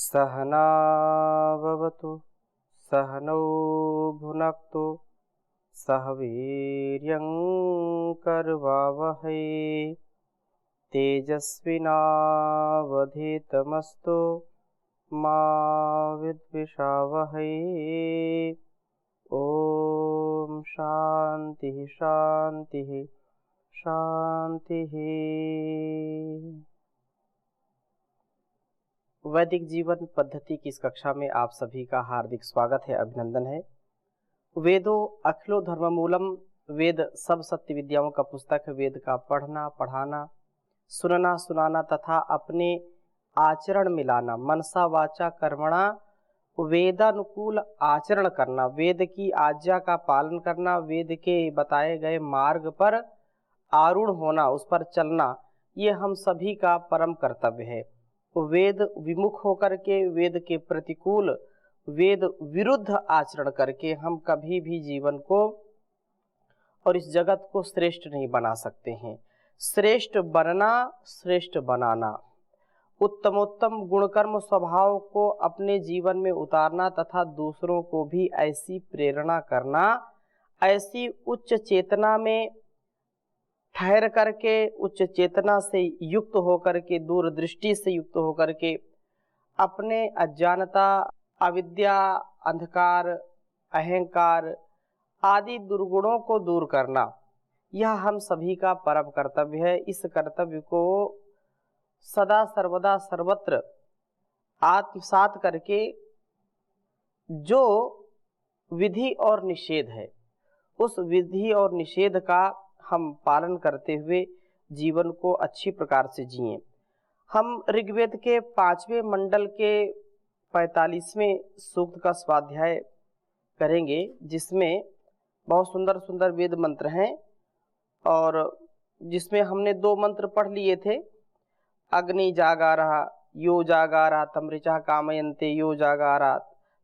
सहना भवतु सहनौ भुनक्तु सह वीर्यं करवावहै तेजस्विनावधीतमस्तु मा विद्विषावहै। ओम शांति शांति शांति। वैदिक जीवन पद्धति की इस कक्षा में आप सभी का हार्दिक स्वागत है, अभिनंदन है। वेदों अखिलो धर्ममूलम, वेद सब सत्य विद्याओं का पुस्तक है। वेद का पढ़ना, पढ़ाना, सुनना, सुनाना तथा अपने आचरण में लाना, मनसा वाचा कर्मणा वेदानुकूल आचरण करना, वेद की आज्ञा का पालन करना, वेद के बताए गए मार्ग पर आरूढ़ होना, उस पर चलना, ये हम सभी का परम कर्तव्य है। वेद विमुख होकर के, वेद के प्रतिकूल, वेद विरुद्ध आचरण करके हम कभी भी जीवन को और इस जगत को श्रेष्ठ नहीं बना सकते हैं। श्रेष्ठ बनना, श्रेष्ठ बनाना, उत्तमोत्तम गुणकर्म स्वभाव को अपने जीवन में उतारना तथा दूसरों को भी ऐसी प्रेरणा करना, ऐसी उच्च चेतना में ठहर करके, उच्च चेतना से युक्त होकर के, दूरदृष्टि से युक्त होकर के अपने अज्ञानता, अविद्या, अंधकार, अहंकार आदि दुर्गुणों को दूर करना, यह हम सभी का परम कर्तव्य है। इस कर्तव्य को सदा सर्वदा सर्वत्र आत्मसात करके जो विधि और निषेध है, उस विधि और निषेध का हम पालन करते हुए जीवन को अच्छी प्रकार से जिएं। हम ऋग्वेद के 5वें मंडल के 45वें सूक्त का स्वाध्याय करेंगे, जिसमें बहुत सुंदर सुंदर वेद मंत्र हैं और जिसमें हमने 2 मंत्र पढ़ लिए थे। अग्नि जागारः यो जागारः तम ऋचः कामयन्ते यो जागारः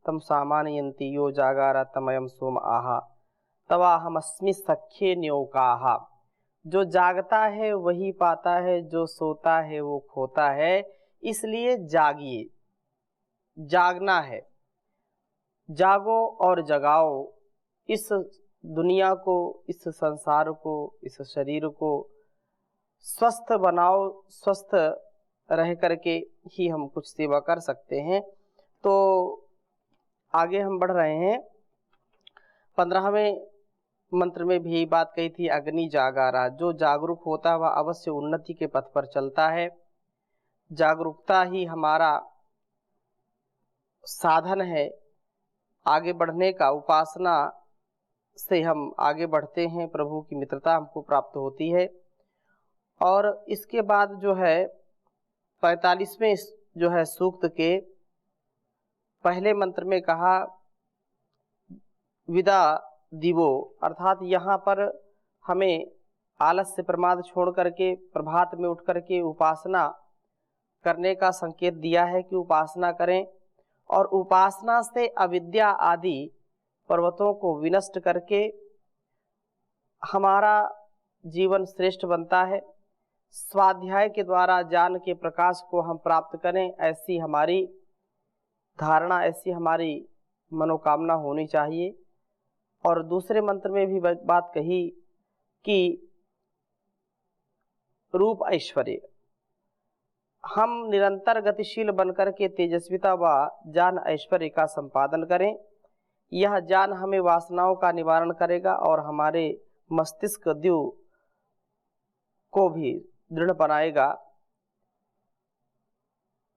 तम सामानयन्ति यो जागारः तमयं सोम आहा तवाहमस्मि सख्ये न्योकाहा। जो जागता है वही पाता है, जो सोता है वो खोता है, इसलिए जागिए, जागना है। जागो और जगाओ, इस दुनिया को, इस संसार को, इस शरीर को स्वस्थ बनाओ। स्वस्थ रह करके ही हम कुछ सेवा कर सकते हैं। तो आगे हम बढ़ रहे हैं। 15वें मंत्र में भी यही बात कही थी, अग्नि जागारा। जो जागरूक होता है वह अवश्य उन्नति के पथ पर चलता है। जागरूकता ही हमारा साधन है आगे बढ़ने का। उपासना से हम आगे बढ़ते हैं, प्रभु की मित्रता हमको प्राप्त होती है। और इसके बाद जो है 45वें जो है सूक्त के पहले मंत्र में कहा विदा दिवो, अर्थात यहाँ पर हमें आलस्य प्रमाद छोड़ करके प्रभात में उठ करके उपासना करने का संकेत दिया है कि उपासना करें और उपासना से अविद्या आदि पर्वतों को विनष्ट करके हमारा जीवन श्रेष्ठ बनता है। स्वाध्याय के द्वारा ज्ञान के प्रकाश को हम प्राप्त करें, ऐसी हमारी धारणा, ऐसी हमारी मनोकामना होनी चाहिए। और दूसरे मंत्र में भी बात कही कि रूप ऐश्वर्य, हम निरंतर गतिशील बनकर के तेजस्विता व ज्ञान ऐश्वर्य का संपादन करें। यह ज्ञान हमें वासनाओं का निवारण करेगा और हमारे मस्तिष्क द्यू को भी दृढ़ बनाएगा।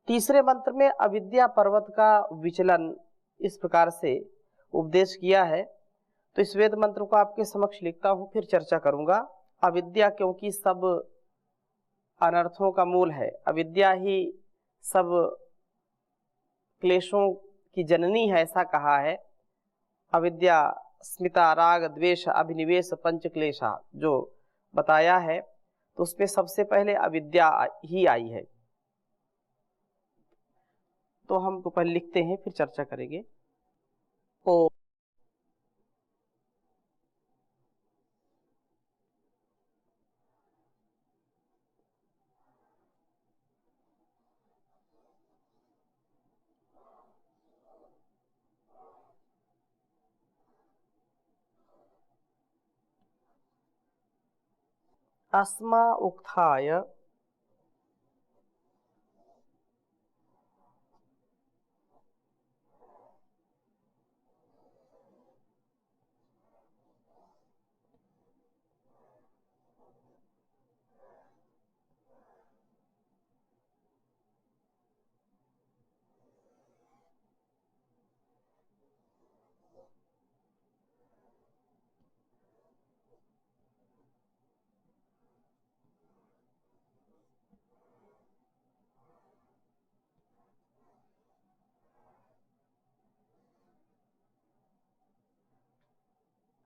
तीसरे मंत्र में अविद्या पर्वत का विचलन इस प्रकार से उपदेश किया है। तो इस वेद मंत्र को आपके समक्ष लिखता हूं, फिर चर्चा करूंगा। अविद्या क्योंकि सब अनर्थों का मूल है, अविद्या ही सब क्लेशों की जननी है, ऐसा कहा है। अविद्या स्मिता राग द्वेष अभिनिवेश पंच क्लेशा जो बताया है, तो उसमें सबसे पहले अविद्या ही आई है। तो हम तो पहले लिखते हैं, फिर चर्चा करेंगे। ओ अस्मा उत्थाय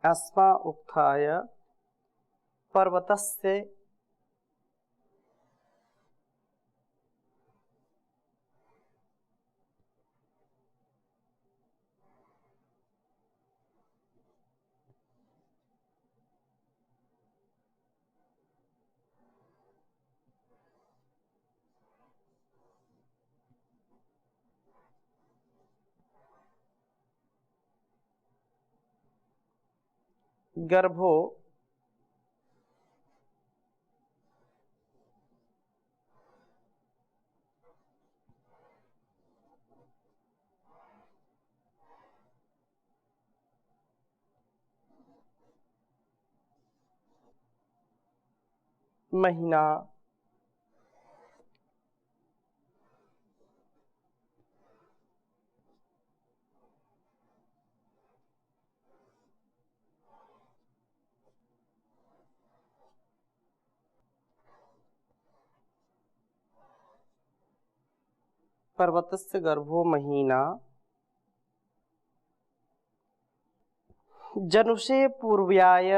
अस्मा उत्थाय पर्वतस्य गर्भो महीना पर्वतस्य गर्भो महीना जनुषे पूर्व्याय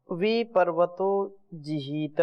विपर्वतो जिहीत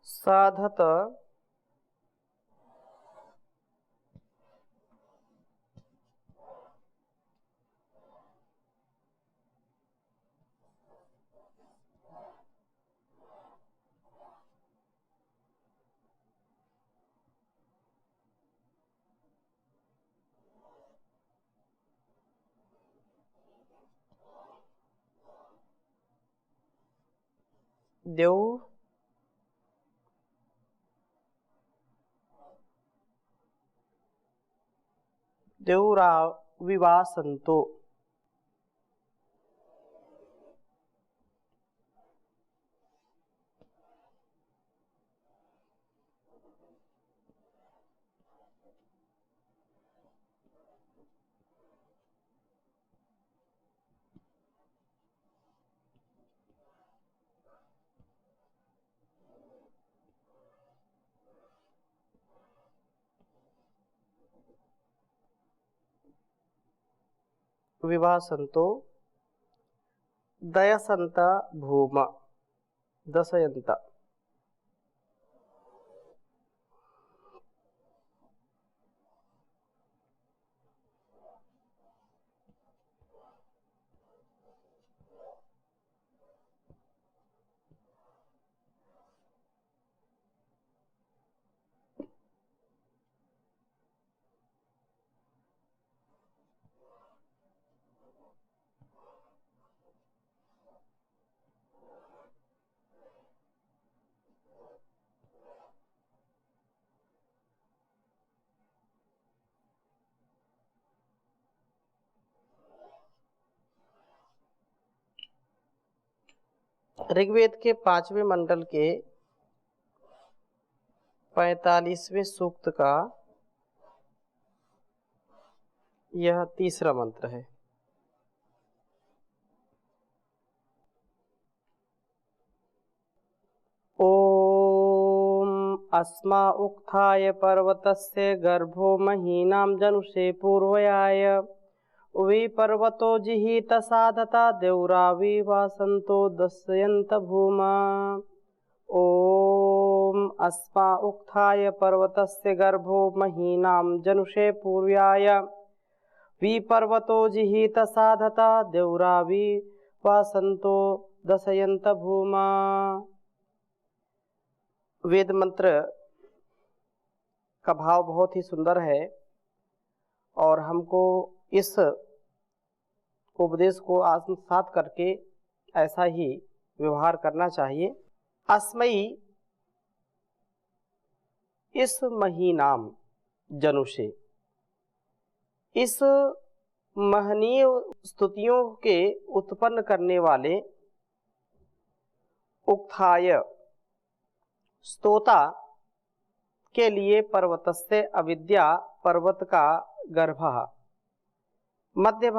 साधत देव देवरा विवासंतो विवासंतो दयसंत भूम दशयंत ऋग्वेद के 5वें मंडल के 45वें सूक्त का यह तीसरा मंत्र है। ओम अस्मा उक्थाय पर्वतस्य गर्भो महीनां जनुषे पूर्वयाय विपर्वतो जिहीत साधता देवरावि वासंतो दस्यन्त भूमा। ओम अस्मा उक्थाय पर्वतस्य गर्भो महीनां जनुषे पूर्वयाय विपर्वतो जिहीत साधता देवरावि वासंतो दशयन्त भूमा। वेद मंत्र का भाव बहुत ही सुंदर है और हमको इस उपदेश को आत्मसात करके ऐसा ही व्यवहार करना चाहिए। अस्मयी इस महीनाम जनुषे, इस महनीय स्तुतियों के उत्पन्न करने वाले उक्थाय स्तोता के लिए पर्वतस्य अविद्या पर्वत का गर्भ, मध्य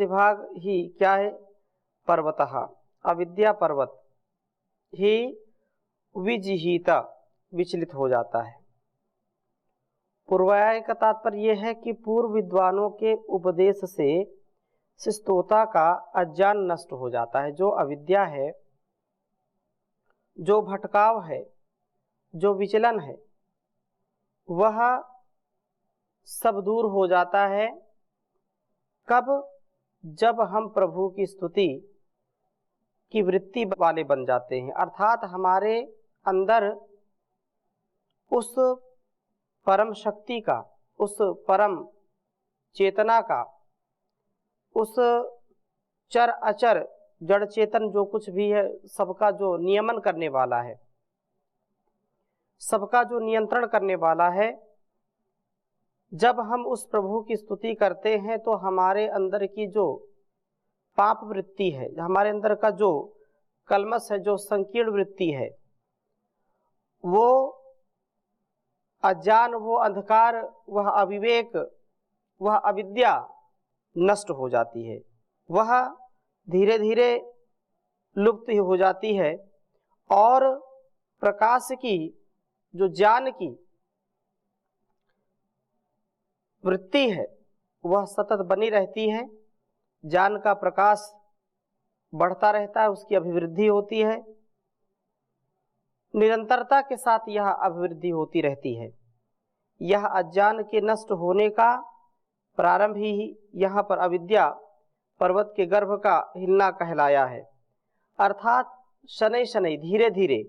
भाग ही क्या है पर्वतः, अविद्या पर्वत ही विजिहीता विचलित हो जाता है। पूर्वाय का तात्पर्य यह है कि पूर्व विद्वानों के उपदेश से स्तोता का अज्ञान नष्ट हो जाता है। जो अविद्या है, जो भटकाव है, जो विचलन है, वह सब दूर हो जाता है। कब? जब हम प्रभु की स्तुति की वृत्ति वाले बन जाते हैं, अर्थात हमारे अंदर उस परम शक्ति का, उस परम चेतना का, उस चर अचर जड़ चेतन जो कुछ भी है, सबका जो नियमन करने वाला है, सबका जो नियंत्रण करने वाला है, जब हम उस प्रभु की स्तुति करते हैं तो हमारे अंदर की जो पाप वृत्ति है, हमारे अंदर का जो कलमश है, जो संकीर्ण वृत्ति है, वो अज्ञान, वो अंधकार, वह अविवेक, वह अविद्या नष्ट हो जाती है। वह धीरे धीरे लुप्त हो जाती है और प्रकाश की, जो ज्ञान की वृत्ति है, वह सतत बनी रहती है। ज्ञान का प्रकाश बढ़ता रहता है, उसकी अभिवृद्धि होती है, निरंतरता के साथ यह अभिवृद्धि होती रहती है। यह अज्ञान के नष्ट होने का प्रारंभ ही यहाँ पर अविद्या पर्वत के गर्भ का हिलना कहलाया है। अर्थात शनै शनै, धीरे धीरे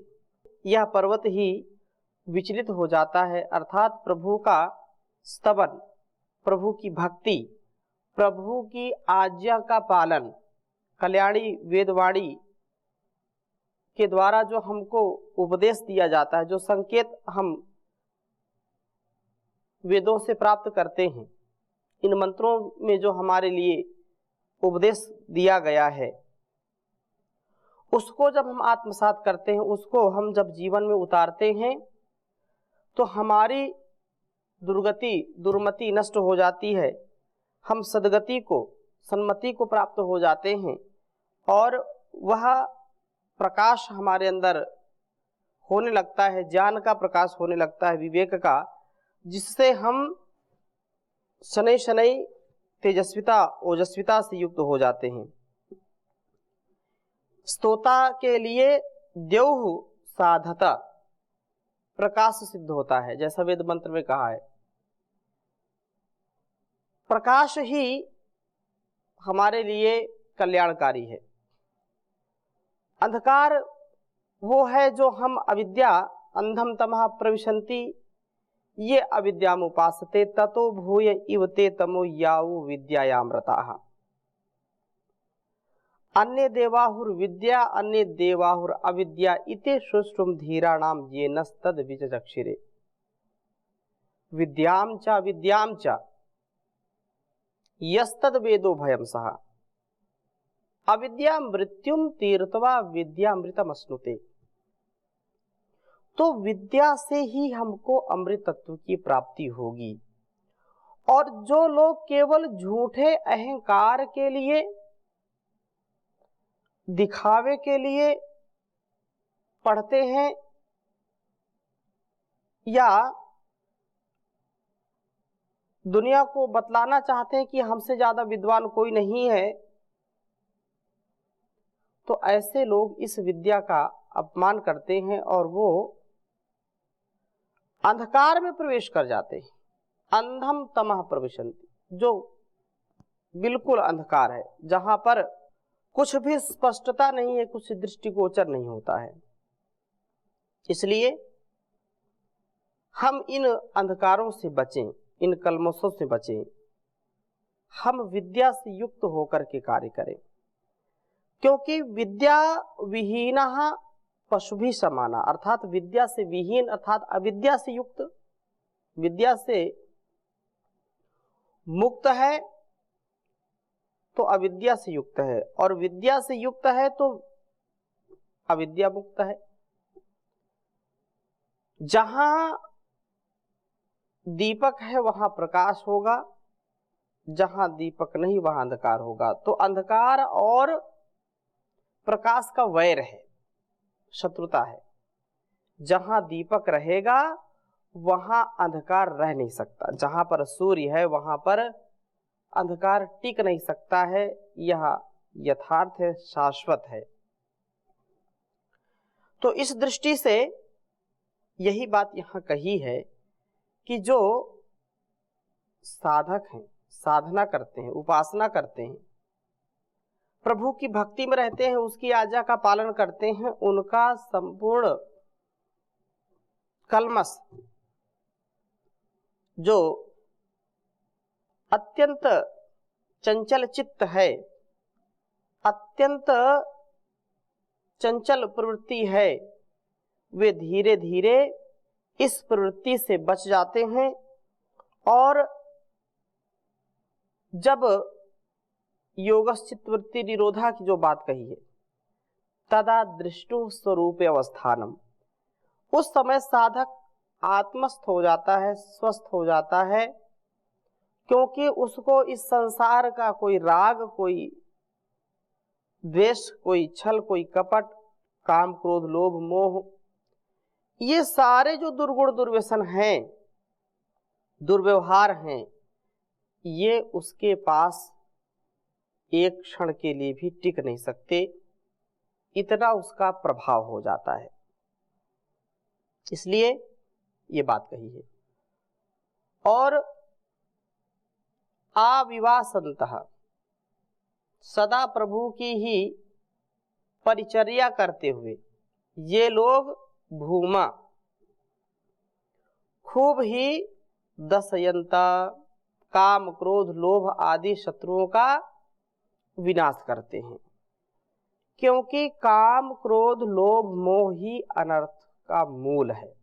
यह पर्वत ही विचलित हो जाता है। अर्थात प्रभु का स्तवन, प्रभु की भक्ति, प्रभु की आज्ञा का पालन, कल्याणी वेदवाणी के द्वारा जो हमको उपदेश दिया जाता है, जो संकेत हम वेदों से प्राप्त करते हैं, इन मंत्रों में जो हमारे लिए उपदेश दिया गया है, उसको जब हम आत्मसात करते हैं, उसको हम जब जीवन में उतारते हैं, तो हमारी दुर्गति, दुर्मति नष्ट हो जाती है। हम सद्गति को, सन्मति को प्राप्त हो जाते हैं और वह प्रकाश हमारे अंदर होने लगता है, ज्ञान का प्रकाश होने लगता है, विवेक का, जिससे हम शनै शनै तेजस्विता, ओजस्विता से युक्त हो जाते हैं। स्तोता के लिए द्यौः साधता, प्रकाश सिद्ध होता है, जैसा वेद मंत्र में कहा है। प्रकाश ही हमारे लिए कल्याणकारी है। अंधकार वो है जो हम अविद्या, अंधम तमः प्रविशन्ति, ये अविद्यामुपासते ततो भूय इव ते तमो यावु विद्यायामृताः। अन्य देवाहुर विद्या अन्य देवाहुर अविद्या इति सुष्टुम धीराणाम येनस्तद विचक्षिरे। विद्याम च यस्तद वेदो भयम सहा। अविद्या मृत्युम तीर्थवा विद्यामृतम अश्नुते। तो विद्या से ही हमको अमृत तत्व की प्राप्ति होगी। और जो लोग केवल झूठे अहंकार के लिए, दिखावे के लिए पढ़ते हैं या दुनिया को बतलाना चाहते हैं कि हमसे ज्यादा विद्वान कोई नहीं है, तो ऐसे लोग इस विद्या का अपमान करते हैं और वो अंधकार में प्रवेश कर जाते हैं। अंधम तमः प्रविशन्ति, जो बिल्कुल अंधकार है, जहां पर कुछ भी स्पष्टता नहीं है, कुछ दृष्टिगोचर नहीं होता है। इसलिए हम इन अंधकारों से बचें, इन कलमशों से बचें, हम विद्या से युक्त होकर के कार्य करें। क्योंकि विद्या विहीनः पशुभिः समाना, अर्थात विद्या से विहीन अर्थात अविद्या से युक्त, विद्या से मुक्त है तो अविद्या से युक्त है, और विद्या से युक्त है तो अविद्या मुक्त है। जहां दीपक है वहां प्रकाश होगा, जहां दीपक नहीं वहां अंधकार होगा। तो अंधकार और प्रकाश का वैर है, शत्रुता है। जहां दीपक रहेगा वहां अंधकार रह नहीं सकता, जहां पर सूर्य है वहां पर अंधकार टिक नहीं सकता है। यह यथार्थ है, शाश्वत है। तो इस दृष्टि से यही बात यहां कही है कि जो साधक हैं, साधना करते हैं, उपासना करते हैं, प्रभु की भक्ति में रहते हैं, उसकी आज्ञा का पालन करते हैं, उनका संपूर्ण कलमश जो अत्यंत चंचल चित्त है, अत्यंत चंचल प्रवृत्ति है, वे धीरे धीरे इस प्रवृत्ति से बच जाते हैं। और जब योगश्चित्तवृत्ति निरोधा की जो बात कही है, तदा दृष्टु स्वरूप अवस्थानम, उस समय साधक आत्मस्थ हो जाता है, स्वस्थ हो जाता है। क्योंकि उसको इस संसार का कोई राग, कोई द्वेष, कोई छल, कोई कपट, काम, क्रोध, लोभ, मोह, ये सारे जो दुर्गुण दुर्व्यसन हैं, दुर्व्यवहार हैं, ये उसके पास एक क्षण के लिए भी टिक नहीं सकते, इतना उसका प्रभाव हो जाता है। इसलिए ये बात कही है। और आविवासन्तः, सदा प्रभु की ही परिचर्या करते हुए ये लोग भूमा खूब ही दशयंता, काम, क्रोध, लोभ आदि शत्रुओं का विनाश करते हैं। क्योंकि काम, क्रोध, लोभ, मोह ही अनर्थ का मूल है।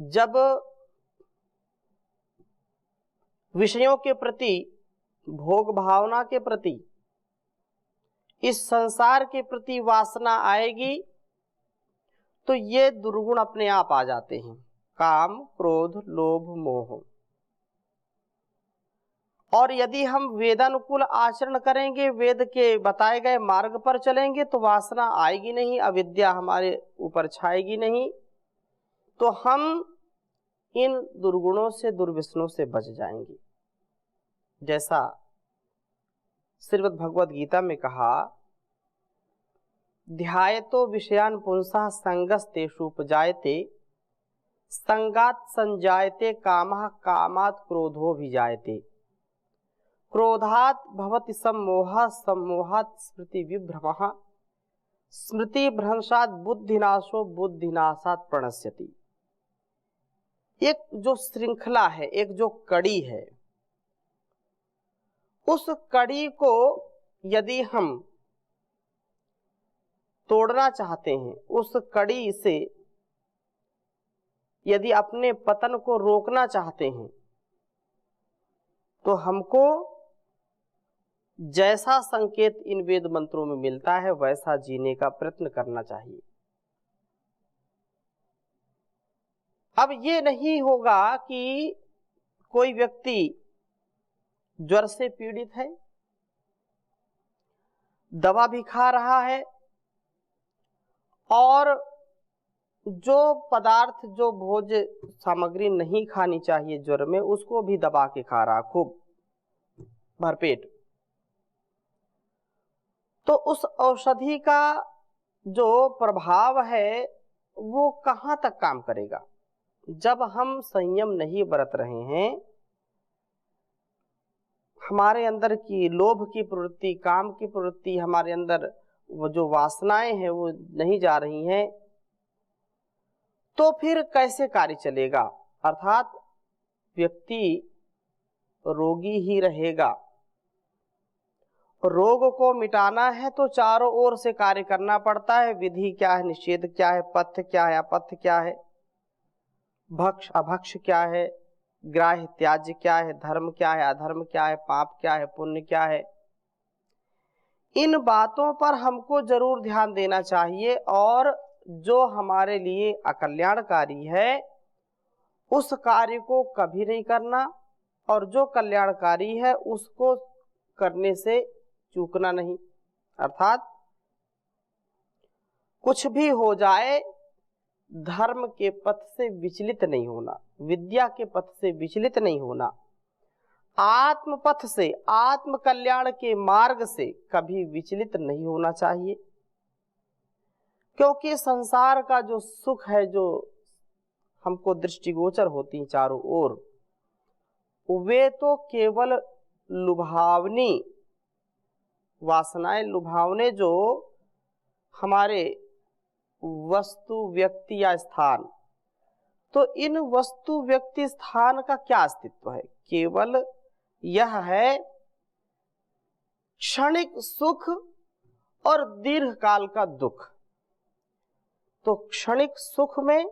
जब विषयों के प्रति, भोग भावना के प्रति, इस संसार के प्रति वासना आएगी तो ये दुर्गुण अपने आप आ जाते हैं, काम, क्रोध, लोभ, मोह। और यदि हम वेदानुकूल आचरण करेंगे, वेद के बताए गए मार्ग पर चलेंगे, तो वासना आएगी नहीं, अविद्या हमारे ऊपर छाएगी नहीं, तो हम इन दुर्गुणों से, दुर्व्यसनों से बच जाएंगे। जैसा श्रीमद् भगवद गीता में कहा, ध्यायतो विषयान पुंसः संगस्तेषु उपजायते, संगात संजायते कामः, कामात् क्रोधो विजायते, क्रोधात् भवति सम्मोहः, सम्मोहात् स्मृति विभ्रमः, स्मृति भ्रंशात् बुद्धिनाशो, बुद्धिनाशात् प्रणश्यति। एक जो श्रृंखला है, एक जो कड़ी है, उस कड़ी को यदि हम तोड़ना चाहते हैं, उस कड़ी से यदि अपने पतन को रोकना चाहते हैं, तो हमको जैसा संकेत इन वेद मंत्रों में मिलता है वैसा जीने का प्रयत्न करना चाहिए। अब ये नहीं होगा कि कोई व्यक्ति ज्वर से पीड़ित है, दवा भी खा रहा है और जो पदार्थ जो भोज्य सामग्री नहीं खानी चाहिए ज्वर में उसको भी दबा के खा रहा खूब भरपेट, तो उस औषधि का जो प्रभाव है वो कहाँ तक काम करेगा। जब हम संयम नहीं बरत रहे हैं, हमारे अंदर की लोभ की प्रवृत्ति, काम की प्रवृत्ति, हमारे अंदर वो जो वासनाएं हैं वो नहीं जा रही हैं, तो फिर कैसे कार्य चलेगा। अर्थात व्यक्ति रोगी ही रहेगा। रोग को मिटाना है तो चारों ओर से कार्य करना पड़ता है। विधि क्या है, निषेध क्या है, पथ्य क्या है, अपथ्य क्या है, भक्ष अभक्ष क्या है, ग्राह्य त्याज्य क्या है, धर्म क्या है, अधर्म क्या है, पाप क्या है, पुण्य क्या है। इन बातों पर हमको जरूर ध्यान देना चाहिए और जो हमारे लिए अकल्याणकारी है उस कार्य को कभी नहीं करना और जो कल्याणकारी है उसको करने से चूकना नहीं। अर्थात कुछ भी हो जाए धर्म के पथ से विचलित नहीं होना, विद्या के पथ से विचलित नहीं होना, आत्म पथ से, आत्म कल्याण के मार्ग से कभी विचलित नहीं होना चाहिए। क्योंकि संसार का जो सुख है, जो हमको दृष्टिगोचर होती हैं चारों ओर, वे तो केवल लुभावनी वासनाएं, लुभावने जो हमारे वस्तु, व्यक्ति या स्थान, तो इन वस्तु, व्यक्ति, स्थान का क्या अस्तित्व है। केवल यह है क्षणिक सुख और दीर्घ काल का दुख। तो क्षणिक सुख में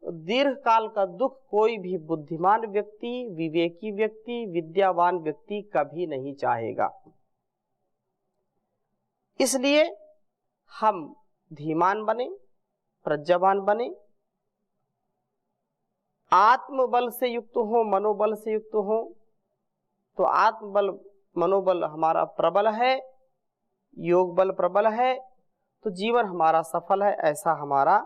दीर्घ काल का दुख कोई भी बुद्धिमान व्यक्ति, विवेकी व्यक्ति, विद्यावान व्यक्ति कभी नहीं चाहेगा। इसलिए हम धीमान बने, प्रज्ञावान बने, आत्मबल से युक्त हो, मनोबल से युक्त हो। तो आत्मबल, मनोबल हमारा प्रबल है, योग बल प्रबल है, तो जीवन हमारा सफल है, ऐसा हमारा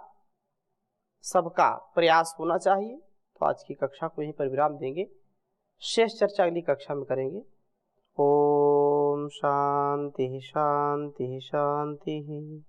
सबका प्रयास होना चाहिए। तो आज की कक्षा को यहीं पर विराम देंगे, शेष चर्चा अगली कक्षा में करेंगे। ओम शांति शांति शांति।